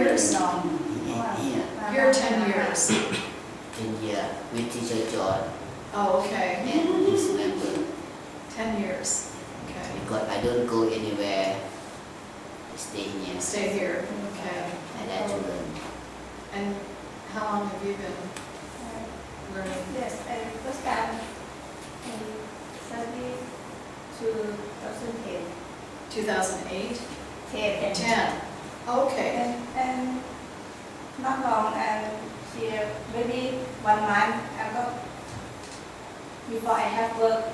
years? Here, Here 10 years. 10 year with teacher John Oh, okay. and his member. 10 years. Okay. Because I don't go anywhere, I stay here. Stay here. Okay. I like to learn. And how long have you been learning? Yes, I first time in study 2010. 2008? 10. 10. Okay. And not long, and here maybe 1 month ago, before I have work.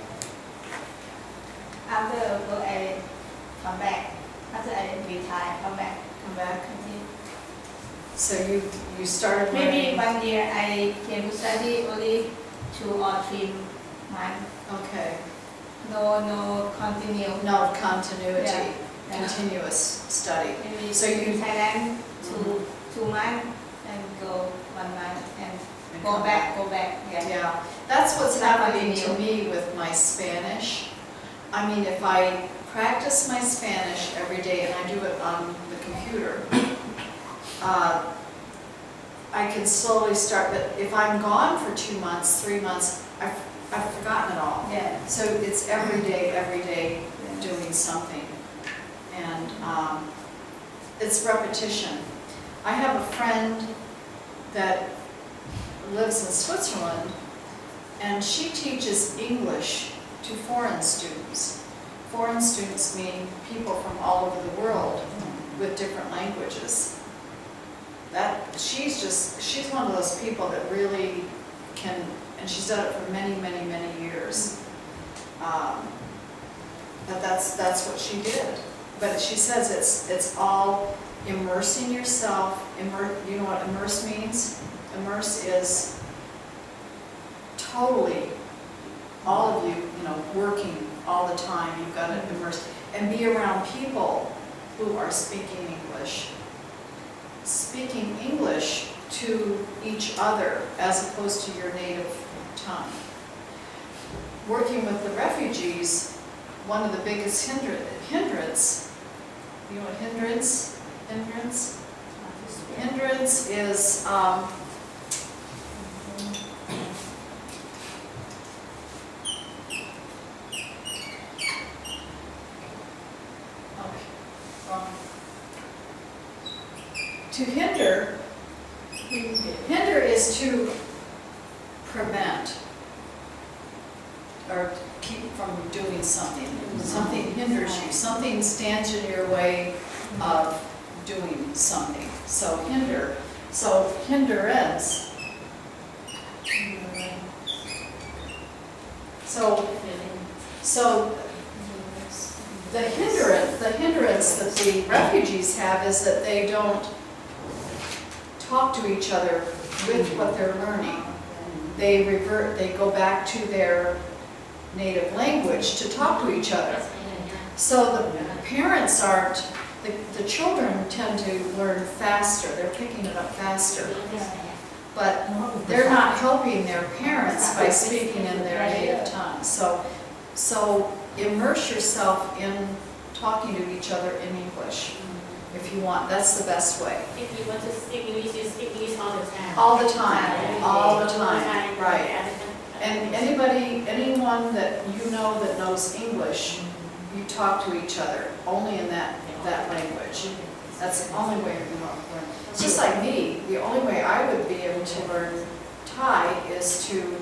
After work, I come back. After I retire, come back. Come back. Continue. So you started Maybe learning. 1 year I came to study only 2 or 3 months. Okay. No continue. No continuity. Yeah. Continuous study. Maybe So you- in Thailand 2 months and go 1 month and And go come back. Yeah. Yeah, that's what's Not happening to continue. me with my Spanish. I mean, if I practice my Spanish every day and I do it on the computer, I can slowly start, but if I'm gone for 2 months, 3 months, I've forgotten it all. Yeah. So it's every day doing something. And it's repetition. I have a friend that lives in Switzerland, and she teaches English to foreign students. Foreign students mean people from all over the world with different languages. She's one of those people that really can, and she's done it for many years. But that's what she did. But she says it's all immersing yourself. You know what immerse means? Immerse is totally, all of you, working all the time. You've got to immerse and be around people who are speaking English. Speaking English to each other as opposed to your native tongue. Working with the refugees, one of the biggest hindrance, you know what hindrance is, to hinder is to prevent or keep from doing something. Something hinders you, something stands in your way of doing something. So hinder, so hindrance. So the hindrance that the refugees have is that they don't talk to each other with what they're learning. They go back to their native language to talk to each other. So the parents aren't, the children tend to learn faster, they're picking it up faster. But they're not helping their parents by speaking in their native tongue. So immerse yourself in talking to each other in English, if you want. That's the best way. If you want to speak English, you speak English all the time. All the time, all the time, right. And And anyone that you know that knows English, you talk to each other only in that language. That's the only way you're going to learn. It's just like me, the only way I would be able to learn Thai is to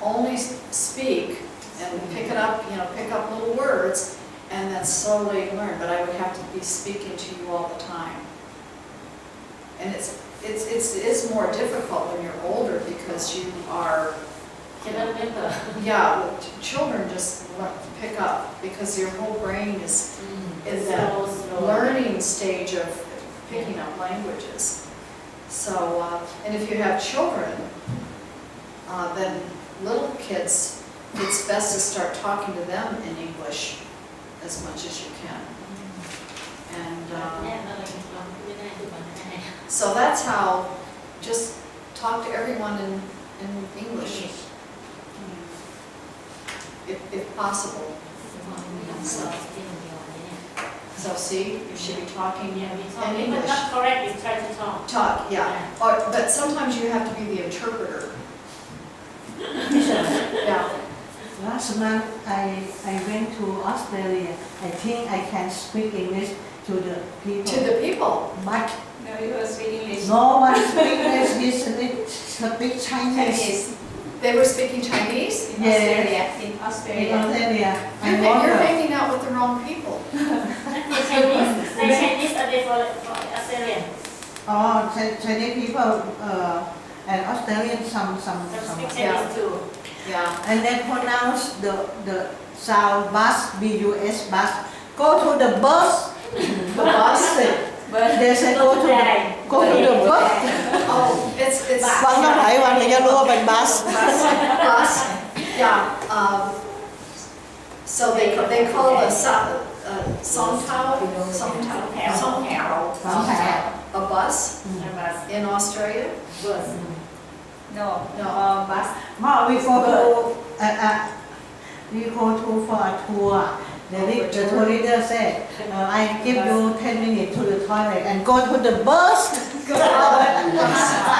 only speak and pick it up, pick up little words and then slowly learn. But I would have to be speaking to you all the time. And it's more difficult when you're older because you are, yeah, children just pick up because your whole brain is in that learning stage of picking up languages. So, and if you have children, then little kids, it's best to start talking to them in English as much as you can. And so that's how, just talk to everyone in English, if possible. So see, you should be talking in English. Not correct, is try to talk Talk, yeah. But sometimes you have to be the interpreter. Yeah. Last month I went to Australia. I think I can speak English to the people. To the people. But No, you will speak English. no one speak English. He speak Chinese. Chinese. They were speaking Chinese? In Yes. Australia. In In Australia. Australia. I You're wonder. hanging out with the wrong people. The Chinese are they for Australian? Oh, Chinese people and Australian some. Some speak Yeah. Chinese too. Yeah. And they pronounce the sound bus, B-U-S, bus. Go to the bus. The bus? But They say go to the bus. Oh, it's. ฟังเท่าไหร่วันถึงจะรู้ว่าเป็นบัส Bus, yeah. So they call the song tao a bus in Australia? Bus. no, No. bus. We go to for a tour. The tour leader said, I give you 10 minutes to the toilet and go to the bus.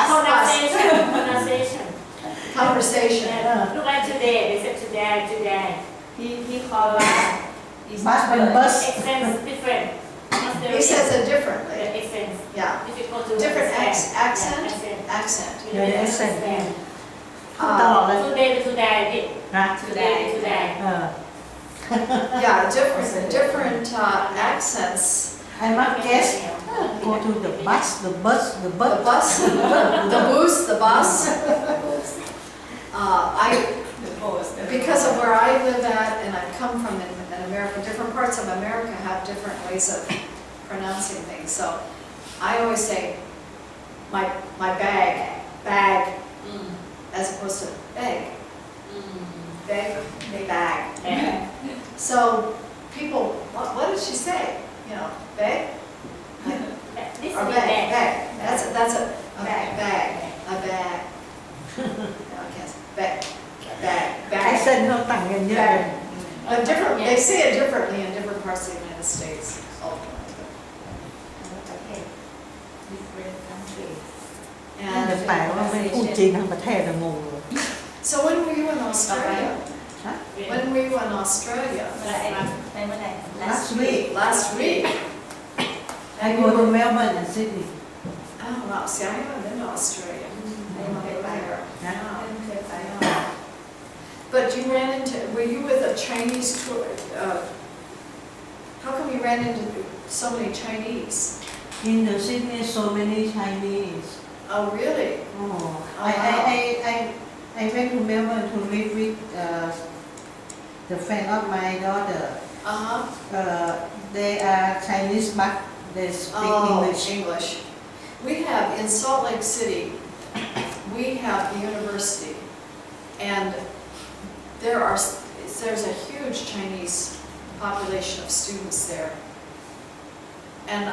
Pronunciation. Conversation. Yeah. Look like today. They said today. He called bus. It's Bus not and bus. bus. Accents different. He says it differently. The accents. Yeah. Difficult to Different understand. accent. Yeah, Accent. Yeah, accent. Understand. ตลอดเลย Today. นะ Today. เออ Yeah, different accents. I must guess go to the bus. The bus, the boost, the bus. Because of where I live at, and I come from in America, different parts of America have different ways of pronouncing things. So I always say my bag, as opposed to bag, bag. So people, what did she say? You know, bag This or is bag. bag. That's a bag. No, I can't say bag. ไอเส้นเขาต่างกันเยอะเลย They say it differently in different parts of the United States. Ultimately. แต่ And แปลกว่าไม่พูดจีนทั้งประเทศอะงงเลย so when were you in Australia? Huh? When were you in Australia? เมื่อไหร่ Last week Last week. I go to Melbourne and Sydney. Oh wow. See, I haven't been to Australia. I want to go there. But you ran into, were you with a Chinese tour? How come you ran into so many Chinese? In the Sydney, so many Chinese. Oh, really? Oh, I went to Melbourne to live with the friend of my daughter. They are Chinese, but they speak English. English. We have, in Salt Lake City, we have the university, and there's a huge Chinese population of students there. And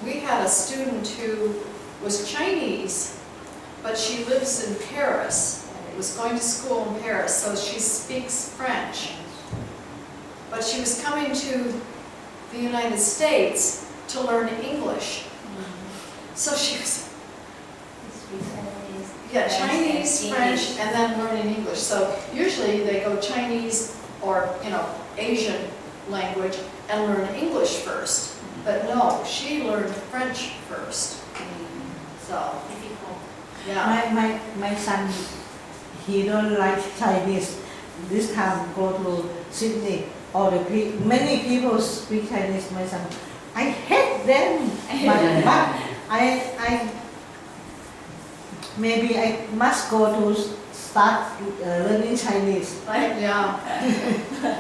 we had a student who was Chinese, but she lives in Paris, was going to school in Paris, so she speaks French. But she was coming to the United States to learn English. So she was, Chinese, French, and then learning English. So usually they go Chinese or, Asian language and learn English first. But no, she learned French first. So, yeah. My son, he don't like Chinese. This time go to Sydney. Many people speak Chinese. My son, I hate them. But maybe I must go to start learning Chinese. Yeah.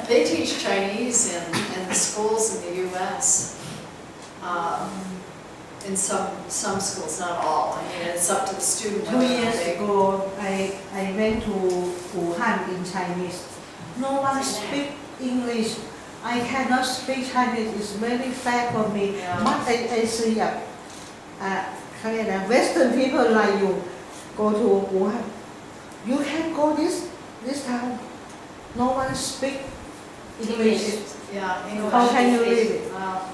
They teach Chinese in the schools in the U.S. In some schools, not all. I mean, it's up to the student. 2 years ago, I went to Wuhan in Chinese. No one speak English. I cannot speak Chinese. It's very sad for me. Yeah. But I see Western people like you go to Wuhan. You can go this town. No one speak English. Yeah, English. How can you read it? Wow.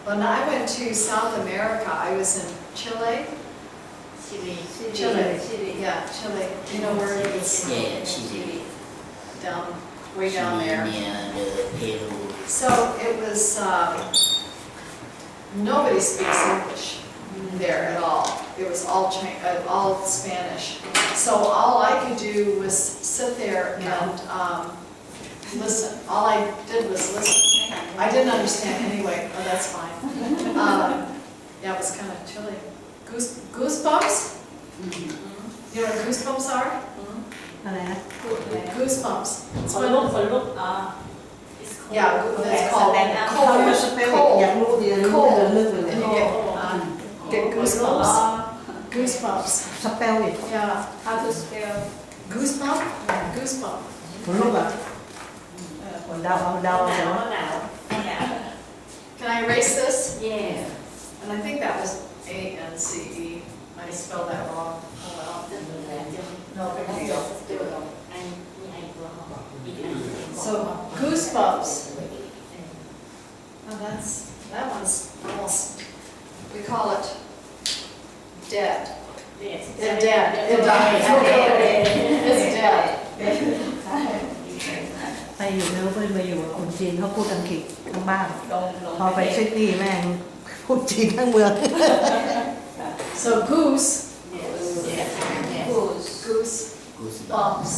When I went to South America, I was in Chile. Chile. Chile. Yeah, Chile. You know where it is? Yeah, Chile. Down, way down there. Chile near the Peru. So it was, nobody speaks English there at all. It was all Spanish. So all I could do was sit there and listen. All I did was listen. I didn't understand anyway. Oh, that's fine. Yeah, it was kind of chilly. Goosebumps? You know what goosebumps are? อะไรนะ Goosebumps. It's คน when, ลุกคนลุก it's called How you spell it อยากรู้ดีเลยรู้เลยเลือกเลย And you get goosebumps. Goosebumps. spell it Yeah. How to spell? Goosebump? Goosebump. คนลูกอ่ะเดาเอาเดา ห แต่ นาว ว่า หนาว Can I erase this? yeah And I think that was A-N-C-E. I spelled that wrong. Oh well. No big deal. So goosebumps. Oh, that one's almost, we call it dead. It's dead. It died. It's dead. ไปอยู่เมลเบิร์นมาอยู่กับคนจีนเขาพูดอังกฤษทั้งบ้านพอไปซิดนีย์แม่งพูดจีนทั้งเมือง So goose, Goose. goose Goosebumps. bumps.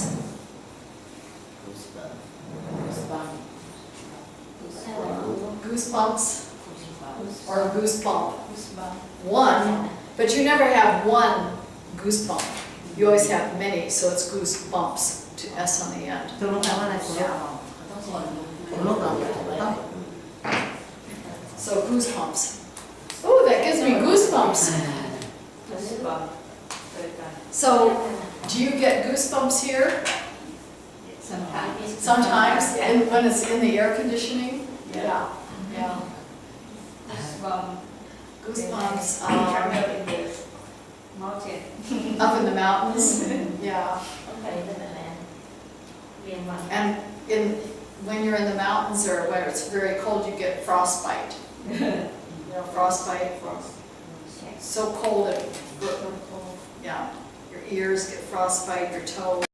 Goosebumps or goosebump. One, but you never have one goosebump. You always have many, so it's goosebumps to S on the end. ตกลงแปลว่าอะไรคนลูกเหรอ So goosebumps. Oh, that gives me goosebumps. So, do you get goosebumps here? Sometimes. Sometimes, and when it's in the air conditioning? Yeah. Goosebumps. Goosebumps, Travel in the mountain. up in the mountains, yeah. And when you're in the mountains or where it's very cold, you get frostbite. You know, frostbite, so cold it, yeah, your ears get frostbite, your toes.